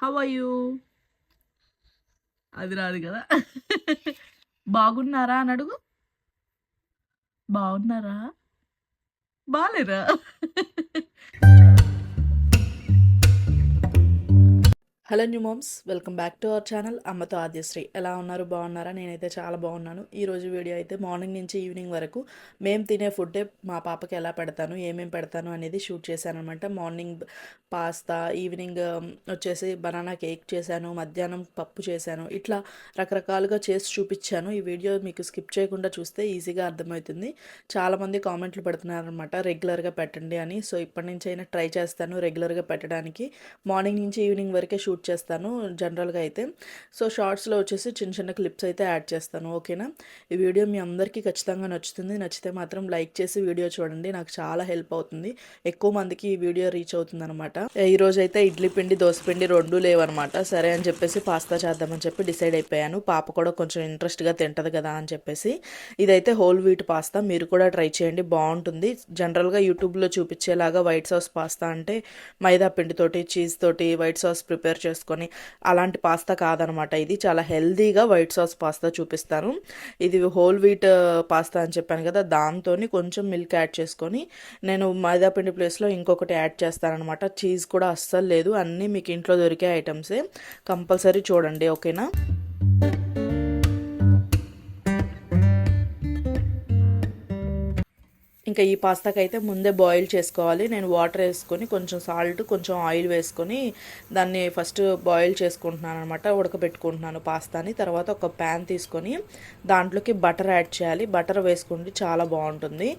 How are you? అది రాదు కదా! బాగున్నారా అని అడుగు. బాగున్నారా? బాలేరా? Hello new moms, welcome back to our channel అమ్మతో ఆద్యశ్రీ. ఎలా ఉన్నారు? బాగున్నారా? నేనైతే చాలా బాగున్నాను. ఈరోజు వీడియో అయితే మార్నింగ్ నుంచి ఈవినింగ్ వరకు మేము తినే ఫుడ్డే మా పాపకి ఎలా పెడతాను, ఏమేమి పెడతాను అనేది షూట్ చేశాను అనమాట. మార్నింగ్ పాస్తా, ఈవినింగ్ వచ్చేసి బనానా కేక్ చేశాను, మధ్యాహ్నం పప్పు చేశాను. ఇట్లా రకరకాలుగా చేసి చూపించాను. ఈ వీడియో మీకు స్కిప్ చేయకుండా చూస్తే ఈజీగా అర్థమవుతుంది. చాలామంది కామెంట్లు పెడుతున్నారనమాట రెగ్యులర్గా పెట్టండి అని. సో ఇప్పటి నుంచి అయినా ట్రై చేస్తాను రెగ్యులర్గా పెట్టడానికి. మార్నింగ్ నుంచి ఈవినింగ్ వరకే షూట్ చేస్తాను జనరల్గా అయితే. సో షార్ట్స్లో వచ్చేసి చిన్న చిన్న క్లిప్స్ అయితే యాడ్ చేస్తాను. ఓకేనా? ఈ వీడియో మీ అందరికీ ఖచ్చితంగా నచ్చుతుంది. నచ్చితే మాత్రం లైక్ చేసి వీడియో చూడండి, నాకు చాలా హెల్ప్ అవుతుంది. ఎక్కువ మందికి ఈ వీడియో రీచ్ అవుతుంది అనమాట. ఈరోజు అయితే ఇడ్లీ పిండి దోశ పిండి రెండు లేవన్నమాట. సరే అని చెప్పేసి పాస్తా చేద్దామని చెప్పి డిసైడ్ అయిపోయాను. పాప కూడా కొంచెం ఇంట్రెస్ట్గా తింటది కదా అని చెప్పేసి. ఇదైతే హోల్ వీట్ పాస్తా, మీరు కూడా ట్రై చేయండి, బాగుంటుంది. జనరల్గా యూట్యూబ్లో చూపించేలాగా వైట్ సాస్ పాస్తా అంటే మైదా పిండితోటి చీజ్ తోటి వైట్ సాస్ ప్రిపేర్ చేసుకొని అలాంటి పాస్తా కాదనమాట. ఇది చాలా హెల్దీగా వైట్ సాస్ పాస్తా చూపిస్తాను. ఇది హోల్ వీట్ పాస్తా అని చెప్పాను కదా, దాంతో కొంచెం మిల్క్ యాడ్ చేసుకొని నేను మైదా పిండి ప్లేస్లో ఇంకొకటి యాడ్ చేస్తానమాట. చీజ్ కూడా అస్సలు లేదు, అన్నీ మీకు ఇంట్లో దొరికే ఐటమ్సే. కంపల్సరీ చూడండి. ఓకేనా? ఇంకా ఈ పాస్తాకి అయితే ముందే బాయిల్ చేసుకోవాలి. నేను వాటర్ వేసుకొని కొంచెం సాల్ట్ కొంచెం ఆయిల్ వేసుకొని దాన్ని ఫస్ట్ బాయిల్ చేసుకుంటున్నాను అనమాట, ఉడకబెట్టుకుంటున్నాను పాస్తాని. తర్వాత ఒక ప్యాన్ తీసుకొని దాంట్లోకి బటర్ యాడ్ చేయాలి. బటర్ వేసుకుంటే చాలా బాగుంటుంది.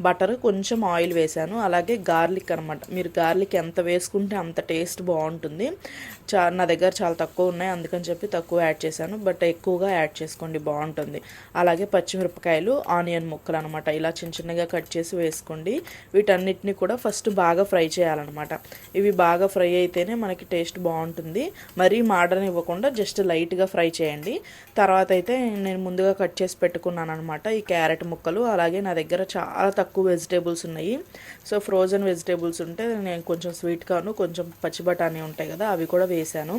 బటర్ కొంచెం ఆయిల్ వేసాను. అలాగే గార్లిక్ అనమాట, మీరు గార్లిక్ ఎంత వేసుకుంటే అంత టేస్ట్ బాగుంటుంది. నా దగ్గర చాలా తక్కువ ఉన్నాయి, అందుకని చెప్పి తక్కువ యాడ్ చేశాను. బట్ ఎక్కువగా యాడ్ చేసుకోండి, బాగుంటుంది. అలాగే పచ్చిమిరపకాయలు, ఆనియన్ ముక్కలు అనమాట, ఇలా చిన్న చిన్నగా కట్ చేసి వేసుకోండి. వీటన్నిటిని కూడా ఫస్ట్ బాగా ఫ్రై చేయాలన్నమాట. ఇవి బాగా ఫ్రై అయితేనే మనకి టేస్ట్ బాగుంటుంది. మరీ మాడనివ్వకుండా జస్ట్ లైట్గా ఫ్రై చేయండి. తర్వాత అయితే నేను ముందుగా కట్ చేసి పెట్టుకున్నాను అనమాట ఈ క్యారెట్ ముక్కలు. అలాగే నా దగ్గర చాలా తక్కువ వెజిటేబుల్స్ ఉన్నాయి. సో ఫ్రోజన్ వెజిటేబుల్స్ ఉంటే నేను కొంచెం స్వీట్ కార్న్, కొంచెం పచ్చి బఠానీ ఉంటాయి కదా, అవి కూడా వేసాను.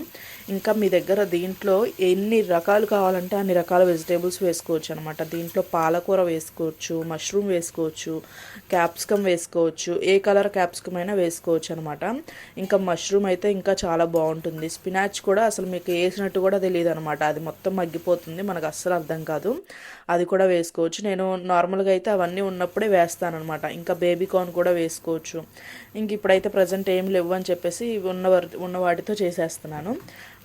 ఇంకా మీ దగ్గర దీంట్లో ఎన్ని రకాలు కావాలంటే అన్ని రకాల వెజిటేబుల్స్ వేసుకోవచ్చు అనమాట. దీంట్లో పాలకూర వేసుకోవచ్చు, మష్రూమ్ వేసుకోవచ్చు, క్యాప్సికమ్ వేసుకోవచ్చు, ఏ కలర్ క్యాప్సికమ్ అయినా వేసుకోవచ్చు అనమాట. ఇంకా మష్రూమ్ అయితే ఇంకా చాలా బాగుంటుంది. స్పినాచ్ కూడా అసలు మీకు వేసినట్టు కూడా తెలియదు అనమాట, అది మొత్తం మగ్గిపోతుంది, మనకు అస్సలు అర్థం కాదు. అది కూడా వేసుకోవచ్చు. నేను నార్మల్గా అయితే అవన్నీ ఉన్నప్పుడే వేస్తానమాట. ఇంకా బేబీ కార్న్ కూడా వేసుకోవచ్చు. ఇంక ఇప్పుడైతే ప్రజెంట్ ఏం లేవు అని చెప్పేసి ఉన్న వాటితో చేసేస్తున్నాను.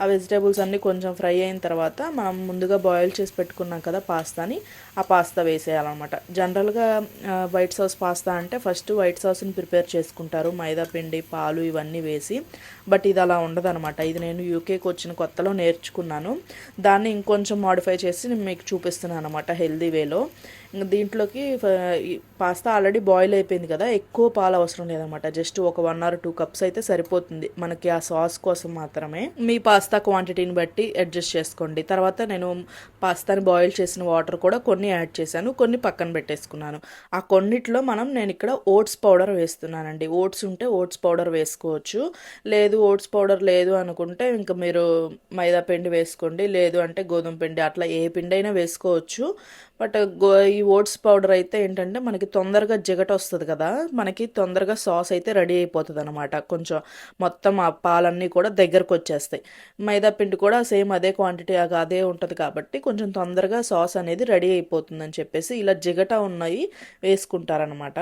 ఆ వెజిటేబుల్స్ అన్నీ కొంచెం ఫ్రై అయిన తర్వాత మనం ముందుగా బాయిల్ చేసి పెట్టుకున్నాం కదా పాస్తాని, ఆ పాస్తా వేసేయాలన్నమాట. జనరల్గా వైట్ సాస్ పాస్తా అంటే ఫస్ట్ వైట్ సాస్ని ప్రిపేర్ చేసుకుంటారు, మైదా పిండి, పాలు ఇవన్నీ వేసి. బట్ ఇది అలా ఉండదన్నమాట. ఇది నేను యూకేకి వచ్చిన కొత్తలో నేర్చుకున్నాను. దాన్ని ఇంకొంచెం మాడిఫై చేసి నేను మీకు చూపిస్తున్నాను అనమాట హెల్దీ వేలో. దీంట్లోకి పాస్తా ఆల్రెడీ బాయిల్ అయిపోయింది కదా, ఎక్కువ పాలు అవసరం లేదనమాట. జస్ట్ ఒక 1 or 2 cups అయితే సరిపోతుంది మనకి ఆ సాస్ కోసం మాత్రమే. మీ పాస్తా క్వాంటిటీని బట్టి అడ్జస్ట్ చేసుకోండి. తర్వాత నేను పాస్తాని బాయిల్ చేసిన వాటర్ కూడా కొన్ని యాడ్ చేశాను, కొన్ని పక్కన పెట్టేసుకున్నాను. ఆ కొన్నిట్లో నేను ఇక్కడ ఓట్స్ పౌడర్ వేస్తున్నానండి. ఓట్స్ ఉంటే ఓట్స్ పౌడర్ వేసుకోవచ్చు, లేదు ఓట్స్ పౌడర్ లేదు అనుకుంటే ఇంకా మీరు మైదా పిండి వేసుకోండి, లేదు అంటే గోధుమ పిండి, అట్లా ఏ పిండి అయినా వేసుకోవచ్చు. బట్ ఈ ఓట్స్ పౌడర్ అయితే ఏంటంటే మనకి తొందరగా జిగట వస్తుంది కదా, మనకి తొందరగా సాస్ అయితే రెడీ అయిపోతుంది అనమాట. కొంచెం మొత్తం ఆ పాలన్నీ కూడా దగ్గరకు వచ్చేస్తాయి. మైదా పిండి కూడా సేమ్ అదే క్వాంటిటీ అదే ఉంటుంది కాబట్టి కొంచెం తొందరగా సాస్ అనేది రెడీ అయిపోతుందని చెప్పేసి ఇలా జిగట ఉన్నాయి వేసుకుంటారనమాట.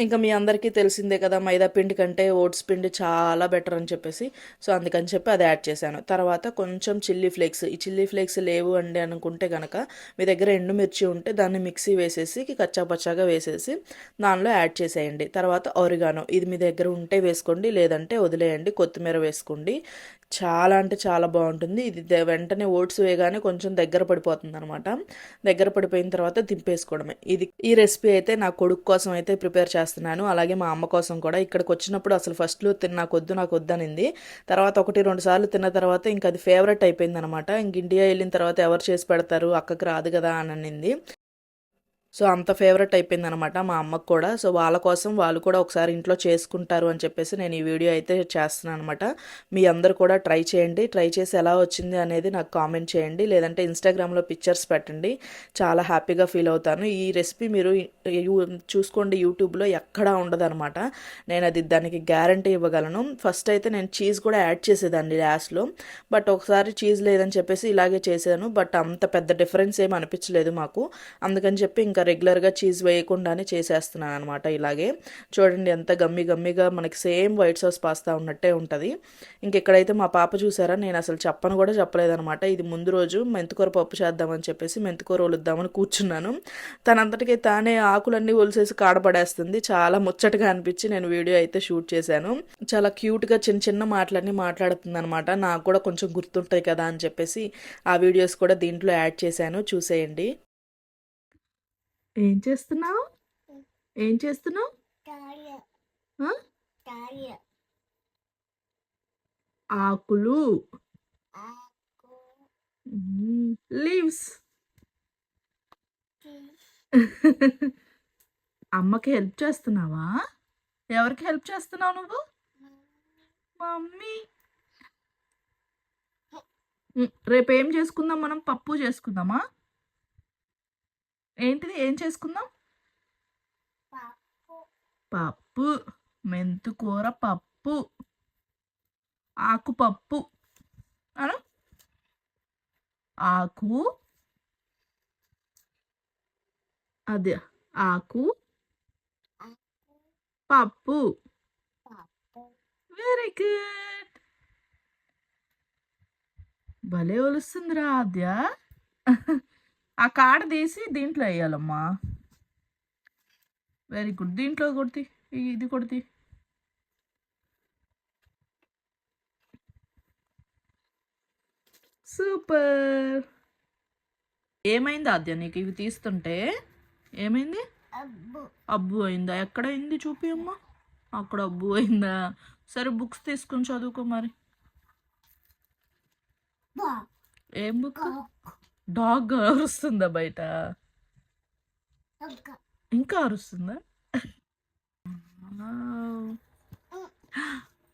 ఇంకా మీ అందరికీ తెలిసిందే కదా, మైదా పిండి కంటే ఓట్స్ పిండి చాలా బెటర్ అని చెప్పేసి. సో అందుకని చెప్పి అది యాడ్ చేశాను. తర్వాత కొంచెం చిల్లీ ఫ్లేక్స్, ఈ చిల్లీ ఫ్లేక్స్ లేవు అండి అనుకుంటే కనుక మీ దగ్గర ఎండుమిర్చి ఉంటే దాన్ని మిక్సీ వేసేసి కచ్చాపచ్చాగా వేసేసి దానిలో యాడ్ చేసేయండి. తర్వాత ఆరిగానో, ఇది మీ దగ్గర ఉంటే వేసుకోండి, లేదంటే వదిలేయండి. కొత్తిమీర వేసుకోండి. చాలా అంటే చాలా బాగుంటుంది ఇది. వెంటనే ఓట్స్ వేయగానే కొంచెం దగ్గర పడిపోతుంది అనమాట. దగ్గర పడిపోయిన తర్వాత దింపేసుకోవడమే. ఈ రెసిపీ అయితే నా కొడుకు కోసం అయితే ప్రిపేర్ చేస్తున్నాను, అలాగే మా అమ్మ కోసం కూడా. ఇక్కడికి వచ్చినప్పుడు అసలు ఫస్ట్లో నాకు వద్దు అనింది. తర్వాత 1-2 సార్లు తిన్న తర్వాత ఇంకా అది ఫేవరెట్ అయిపోయింది అనమాట. ఇంక ఇండియా వెళ్ళిన తర్వాత ఎవరు చేసి పెడతారు, అక్కకి రాదు కదా అని అనింది. సో అంత ఫేవరెట్ అయిపోయిందనమాట మా అమ్మకు కూడా. సో వాళ్ళ కోసం వాళ్ళు కూడా ఒకసారి ఇంట్లో చేసుకుంటారు అని చెప్పేసి నేను ఈ వీడియో అయితే చేస్తున్నాను అనమాట. మీ అందరు కూడా ట్రై చేయండి. ట్రై చేసి ఎలా వచ్చింది అనేది నాకు కామెంట్ చేయండి, లేదంటే ఇన్స్టాగ్రామ్లో పిక్చర్స్ పెట్టండి. చాలా హ్యాపీగా ఫీల్ అవుతాను. ఈ రెసిపీ మీరు చూసుకోండి, యూట్యూబ్లో ఎక్కడా ఉండదనమాట. నేను అది దానికి గ్యారంటీ ఇవ్వగలను. ఫస్ట్ అయితే నేను చీజ్ కూడా యాడ్ చేసేదాన్ని లాస్ట్లో, బట్ ఒకసారి చీజ్ లేదని చెప్పేసి ఇలాగే చేశాను. బట్ అంత పెద్ద డిఫరెన్స్ ఏమి అనిపించలేదు మాకు. అందుకని చెప్పి ఇంకా రెగ్యులర్గా చీజ్ వేయకుండానే చేసేస్తున్నాను అనమాట. ఇలాగే చూడండి ఎంత గమ్మిగా మనకి సేమ్ వైట్ సాస్ పాస్తా ఉన్నట్టే ఉంటుంది. ఇంకెక్కడైతే మా పాప చూసారా, నేను అసలు చెప్పను కూడా చెప్పలేదనమాట. ఇది ముందు రోజు మెంతికూర పప్పు చేద్దామని చెప్పేసి మెంతికూర ఒలుద్దామని కూర్చున్నాను. తనంతటికీ తానే ఆకులన్నీ ఒలిసేసి కాడపడేస్తుంది. చాలా ముచ్చటగా అనిపించి నేను వీడియో అయితే షూట్ చేశాను. చాలా క్యూట్గా చిన్న మాటలన్నీ మాట్లాడుతుంది అనమాట. నాకు కూడా కొంచెం గుర్తుంటాయి కదా అని చెప్పేసి ఆ వీడియోస్ కూడా దీంట్లో యాడ్ చేశాను, చూసేయండి. ఏం చేస్తున్నావు? ఏం చేస్తున్నావు? ఆకులు, లీవ్స్. అమ్మకి హెల్ప్ చేస్తున్నావా? ఎవరికి హెల్ప్ చేస్తున్నావు నువ్వు? మమ్మీ. రేపు ఏం చేసుకుందాం మనం? పప్పు చేసుకుందామా? ఏంటిది? ఏం చేసుకుందాం? పప్పు, మెంతుకూర పప్పు, ఆకుపప్పు అను. ఆకు, అదే ఆకు పప్పు. Very good. భలే ఒలుస్తుందిరా ఆద్య. ఆ కాడ తీసి దీంట్లో వేయాలమ్మా. Very good. దీంట్లో కొడితే ఇది కొడితే. సూపర్. ఏమైంది ఆద్య నీకు ఇవి తీస్తుంటే? ఏమైంది? అబ్బు అయిందా? ఎక్కడ అయింది చూపి అమ్మా. అక్కడ అబ్బు అయిందా? సరే బుక్స్ తీసుకొని చదువుకో మరి. ఏం బుక్? డాగ్ అరుస్తుందా బయట? ఇంకా అరుస్తుందా?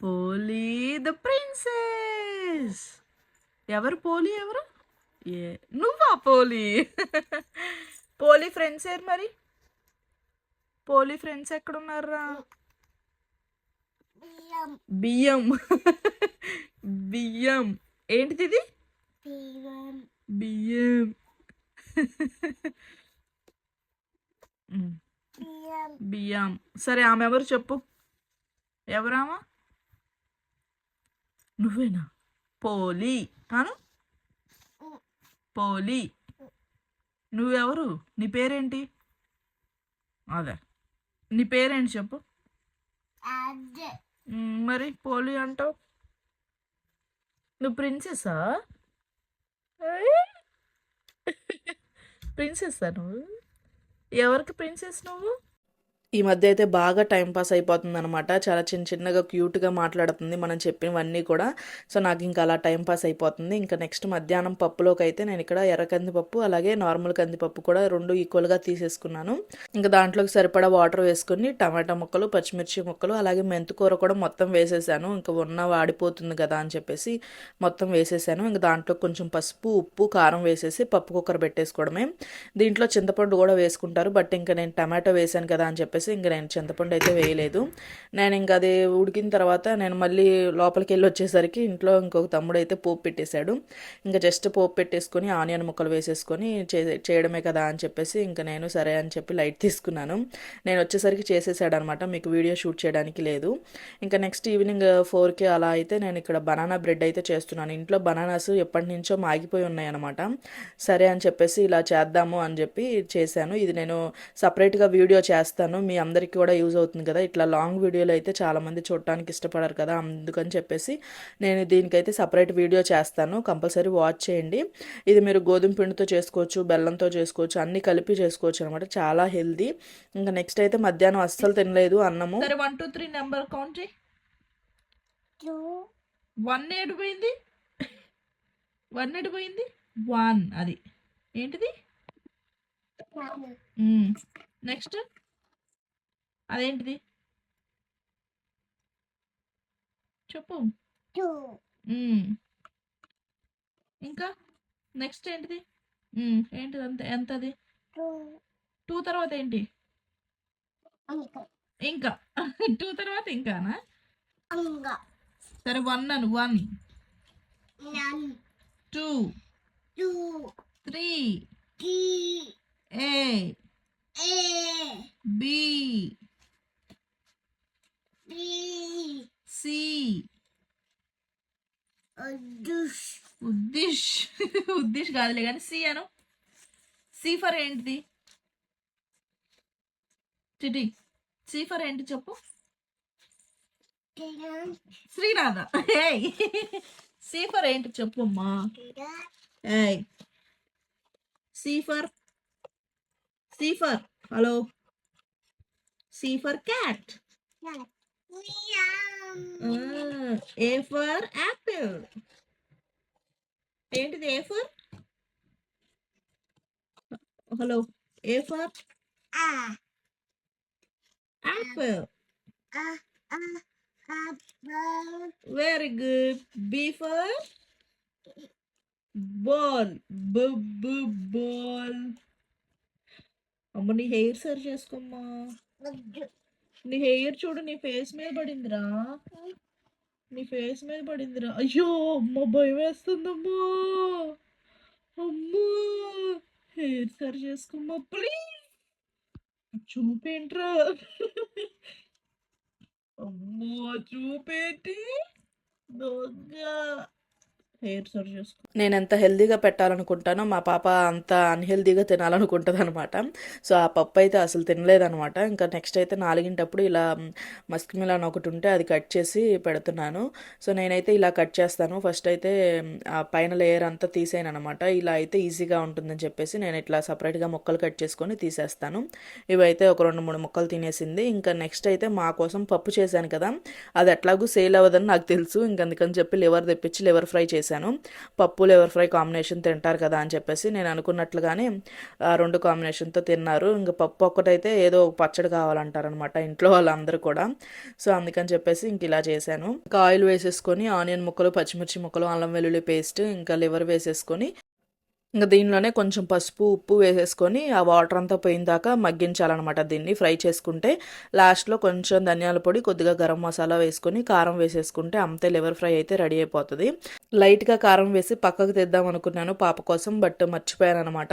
పోలీ ద ప్రిన్సెస్. ఎవరు పోలీ? ఎవరు? నువ్వా పోలీ? పోలీ ఫ్రెండ్స్ ఏరు మరి? పోలీ ఫ్రెండ్స్ ఎక్కడున్నారా? బియ్యం. బియ్యం. ఏంటిది ఇది? బియ్యం. బియ్యం. సరే ఆమె ఎవరు చెప్పు? ఎవరామా? నువ్వేనా? పోలీ అను. పోలీ. నువ్వెవరు? నీ పేరేంటి? అదే, నీ పేరేంటి చెప్పు. మరి పోలీ అంటావు? నువ్వు ప్రిన్సెస్సా? ప్రిన్సెస్సా నువ్వు? ఎవరికి ప్రిన్సెస్ నువ్వు? ఈ మధ్య అయితే బాగా టైంపాస్ అయిపోతుంది అనమాట. చాలా చిన్నగా క్యూట్గా మాట్లాడుతుంది మనం చెప్పినవన్నీ కూడా. సో నాకు ఇంకా అలా టైంపాస్ అయిపోతుంది. ఇంకా నెక్స్ట్ మధ్యాహ్నం పప్పులోకి అయితే నేను ఇక్కడ ఎర్ర కందిపప్పు అలాగే నార్మల్ కందిపప్పు కూడా రెండు ఈక్వల్గా తీసేసుకున్నాను. ఇంకా దాంట్లోకి సరిపడా వాటర్ వేసుకుని టమాటా ముక్కలు, పచ్చిమిర్చి ముక్కలు అలాగే మెంతుకూర కూడా మొత్తం వేసేసాను. ఇంకా ఉన్న వాడిపోతుంది కదా అని చెప్పేసి మొత్తం వేసేసాను. ఇంకా దాంట్లో కొంచెం పసుపు, ఉప్పు, కారం వేసేసి పప్పు కుక్కర్ పెట్టేసుకోవడమే. దీంట్లో చింతపండు కూడా వేసుకుంటారు, బట్ ఇంకా నేను టమాటో వేసాను కదా అని చెప్పేసి ఇంకా నేను చింతపండు అయితే వేయలేదు. నేను ఇంకా అది ఉడికిన తర్వాత నేను మళ్ళీ లోపలికి వెళ్ళి వచ్చేసరికి ఇంట్లో ఇంకొక తమ్ముడు అయితే పోపు పెట్టేశాడు. ఇంకా జస్ట్ పోపు పెట్టేసుకొని ఆనియన్ ముక్కలు వేసేసుకొని చేయడమే కదా అని చెప్పేసి ఇంకా నేను సరే అని చెప్పి లైట్ తీసుకున్నాను. నేను వచ్చేసరికి చేసేసాడు అనమాట, మీకు వీడియో షూట్ చేయడానికి లేదు. ఇంకా నెక్స్ట్ ఈవినింగ్ 4కి అలా అయితే నేను ఇక్కడ బనానా బ్రెడ్ అయితే చేస్తున్నాను. ఇంట్లో బనానాస్ ఎప్పటి నుంచో మాగిపోయి ఉన్నాయి అనమాట. సరే అని చెప్పేసి ఇలా చేద్దాము అని చెప్పి చేశాను. ఇది నేను సపరేట్గా వీడియో చేస్తాను, మీ అందరికీ కూడా యూజ్ అవుతుంది కదా. ఇట్లా లాంగ్ వీడియోలు అయితే చాలామంది చూడటానికి ఇష్టపడరు కదా, అందుకని చెప్పేసి నేను దీనికైతే సపరేట్ వీడియో చేస్తాను. కంపల్సరీ వాచ్ చేయండి. ఇది మీరు గోధుమ పిండితో చేసుకోవచ్చు, బెల్లంతో చేసుకోవచ్చు, అన్నీ కలిపి చేసుకోవచ్చు అనమాట. చాలా హెల్దీ. ఇంకా నెక్స్ట్ అయితే మధ్యాహ్నం అస్సలు తినలేదు అన్నము. సరే 1 2 3 నెంబర్ కౌంట్ చేయి. 1 ఏడిపోయింది? 1 ఏడిపోయింది? 1 అది ఏంటిది? నెక్స్ట్ అదేంటిది చెప్పు. ఇంకా నెక్స్ట్ ఏంటిది? ఏంటిది అంత ఎంత అది? 2 తర్వాత ఏంటి? ఇంకా 2 తర్వాత ఇంకానా? సరే 1 అను. 1 2 3 A B C ఉద్దిష్ ఉద్దిష్ కాదులే కానీ సి అను. సి ఫర్ ఏంటిది చిటి? సి ఫర్ ఏంటి చెప్పు. శ్రీనాథ. ఏయ్ సి ఫర్ ఏంటి చెప్పు అమ్మా. ఏయ్ C for hello. C for cat. A for apple. ఏంటిది A for? Hello. A for apple. Very good. B for ball. Ball. అమ్మ నీ హెయిర్ సరి చేసుకోమ్మా. నీ హెయిర్ చూడు నీ ఫేస్ మీద పడిందిరా. అయ్యో అమ్మ భయం వేస్తుందమ్మా. అమ్మా హెయిర్ సరి చేసుకోమ్మా ప్లీజ్. చూపేంట్రా. అమ్మో చూపేంటి దొంగ. హెయిర్ సరి చేసుకో. నేను ఎంత హెల్దీగా పెట్టాలనుకుంటానో మా పాప అంత అన్హెల్దీగా తినాలనుకుంటుంది అనమాట. సో ఆ పప్పు అయితే అసలు తినలేదనమాట. ఇంకా నెక్స్ట్ అయితే 4 ఇలా మస్క్ మిలాన్ ఒకటి ఉంటే అది కట్ చేసి పెడుతున్నాను. సో నేనైతే ఇలా కట్ చేస్తాను. ఫస్ట్ అయితే ఆ పైన లేయర్ అంతా తీసేయను అనమాట. ఇలా అయితే ఈజీగా ఉంటుందని చెప్పేసి నేను ఇట్లా సపరేట్గా ముక్కలు కట్ చేసుకొని తీసేస్తాను. ఇవైతే ఒక 2-3 ముక్కలు తినేసింది. ఇంకా నెక్స్ట్ అయితే మా కోసం పప్పు చేశాను కదా, అది ఎట్లాగూ సేల్ అవ్వదని నాకు తెలుసు. అందుకని చెప్పి లివర్ తెప్పించి లివర్ ఫ్రై చేశాను. పప్పు లివర్ ఫ్రై కాంబినేషన్ తింటారు కదా అని చెప్పేసి నేను అనుకున్నట్లుగానే 2 కాంబినేషన్తో తిన్నారు. ఇంకా పప్పు ఒక్కటైతే ఏదో పచ్చడి కావాలంటారనమాట ఇంట్లో వాళ్ళందరూ కూడా. సో అందుకని చెప్పేసి ఇంక ఇలా చేశాను. ఇంకా ఆయిల్ వేసేసుకొని ఆనియన్ ముక్కలు, పచ్చిమిర్చి ముక్కలు, అల్లం వెల్లుల్లి పేస్ట్, ఇంకా లివర్ వేసేసుకొని ఇంకా దీనిలోనే కొంచెం పసుపు ఉప్పు వేసేసుకొని ఆ వాటర్ అంతా పోయిన దాకా మగ్గించాలన్నమాట. దీన్ని ఫ్రై చేసుకుంటే లాస్ట్లో కొంచెం ధనియాల పొడి, కొద్దిగా గరం మసాలా వేసుకొని కారం వేసేసుకుంటే అంతే లివర్ ఫ్రై అయితే రెడీ అయిపోతుంది. లైట్గా కారం వేసి పక్కకు తెద్దాం అనుకున్నాను పాప కోసం, బట్ మర్చిపోయాను అనమాట.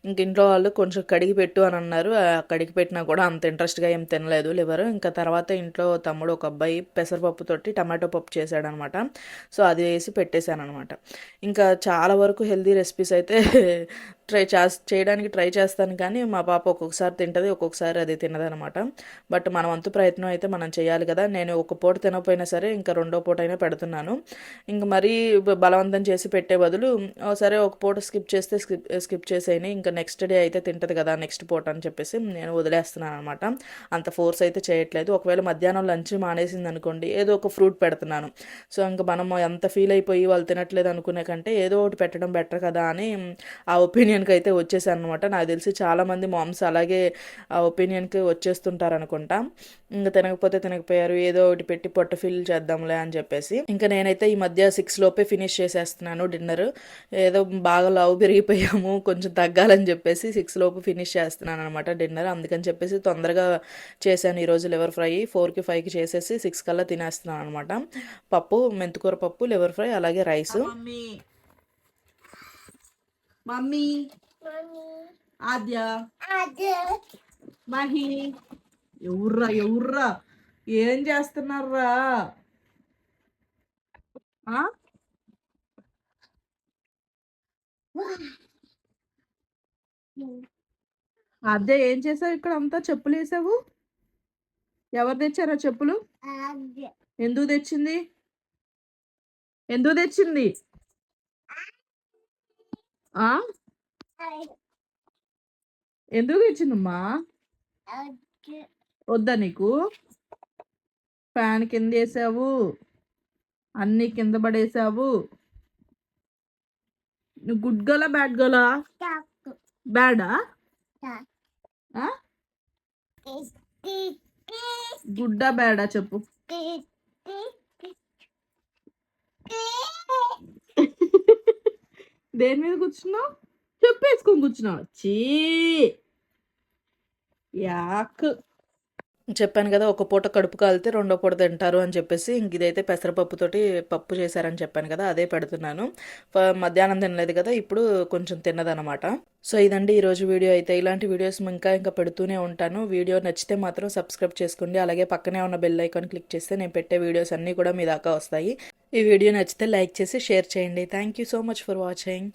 ఇంక ఇంట్లో వాళ్ళు కొంచెం కడిగి పెట్టు అని అన్నారు. కడిగి పెట్టినా కూడా అంత ఇంట్రెస్ట్గా ఏం తినలేదు లివర్. ఇంకా తర్వాత ఇంట్లో తమ్ముడు ఒక అబ్బాయి పెసరపప్పుతోటి టమాటో పప్పు చేశాడనమాట. సో అది వేసి పెట్టేశాను అనమాట. ఇంకా చాలా వరకు హెల్దీ రెసిపీస్ అయితే చేయడానికి ట్రై చేస్తాను, కానీ మా పాప ఒక్కొక్కసారి తింటుంది, ఒక్కొక్కసారి అది తినదనమాట. బట్ మన వంతు ప్రయత్నం అయితే మనం చేయాలి కదా. నేను ఒక పూట తినకపోయినా సరే ఇంకా 2వ పూట అయినా పెడుతున్నాను. ఇంక మరీ బలవంతం చేసి పెట్టే బదులు సరే ఒక పూట స్కిప్ చేస్తే స్కిప్ చేసేయని, ఇంకా నెక్స్ట్ డే అయితే తింటుంది కదా నెక్స్ట్ పూట అని చెప్పేసి నేను వదిలేస్తున్నాను అనమాట. అంత ఫోర్స్ అయితే చేయట్లేదు. ఒకవేళ మధ్యాహ్నం లంచ్ మానేసింది అనుకోండి, ఏదో ఒక ఫ్రూట్ పెడుతున్నాను. సో ఇంకా మనం ఎంత ఫీల్ అయిపోయి వాళ్ళు తినట్లేదు అనుకునే కంటే ఏదో ఒకటి పెట్టడం బెటర్ కదా అని ఆ ఒపీనియన్కి అయితే వచ్చేసాను అనమాట. నాకు తెలిసి చాలామంది మామ్స్ అలాగే ఆ ఒపీనియన్కి వచ్చేస్తుంటారు అనుకుంటా. ఇంకా తినకపోతే తినకపోయారు, ఏదో ఒకటి పెట్టి పొట్ట ఫిల్ చేద్దాంలే అని చెప్పేసి ఇంకా నేనైతే ఈ మధ్య 6 లోపే ఫినిష్ చేసేస్తున్నాను డిన్నర్. ఏదో బాగా లావు పెరిగిపోయాము, కొంచెం తగ్గాలని చెప్పేసి 6 లోపు ఫినిష్ చేస్తున్నాను అనమాట డిన్నర్. అందుకని చెప్పేసి తొందరగా చేశాను ఈరోజు లివర్ ఫ్రై. 4కి 5కి చేసేసి 6 కల్లా తినేస్తున్నాను అనమాట. పప్పు, మెంతికూర పప్పు, లివర్ ఫ్రై, అలాగే రైస్. మమ్మీ, ఆద్య, మహి, ఎవర్రా ఏం చేస్తున్నారా? అదే ఏం చేసావు ఇక్కడ అంతా? చెప్పులు వేసావు? ఎవరు తెచ్చారా చెప్పులు? ఎందుకు తెచ్చింది? ఎందుకు తెచ్చిందమ్మా? వద్దా నీకు? ఫ్యాన్ కింద వేసావు, అన్ని కింద పడేసావు. నువ్వు గుడ్ గలా బ్యాడ్ గలా? బ్యాడా? ఆ? గుడ్డా బ్యాడా చెప్పు. దేని మీద కూర్చున్నావు? చెప్పేసుకొని కూర్చున్నావు. చీ యాక్. చెప్పాను కదా, ఒక పూట కడుపు కాలితే రెండో పూట తింటారు అని చెప్పేసి ఇంక ఇదైతే పెసరపప్పుతోటి పప్పు చేశారని చెప్పాను కదా, అదే పెడుతున్నాను. మధ్యాహ్నం తినలేదు కదా, ఇప్పుడు కొంచెం తిన్నదనమాట. సో ఇదండి ఈరోజు వీడియో అయితే. ఇలాంటి వీడియోస్ ఇంకా పెడుతూనే ఉంటాను. వీడియో నచ్చితే మాత్రం సబ్స్క్రైబ్ చేసుకోండి. అలాగే పక్కనే ఉన్న బెల్ ఐకాన్ క్లిక్ చేస్తే నేను పెట్టే వీడియోస్ అన్నీ కూడా మీ దాకా వస్తాయి. ఈ వీడియో నచ్చితే లైక్ చేసి షేర్ చేయండి. Thank you so much for watching.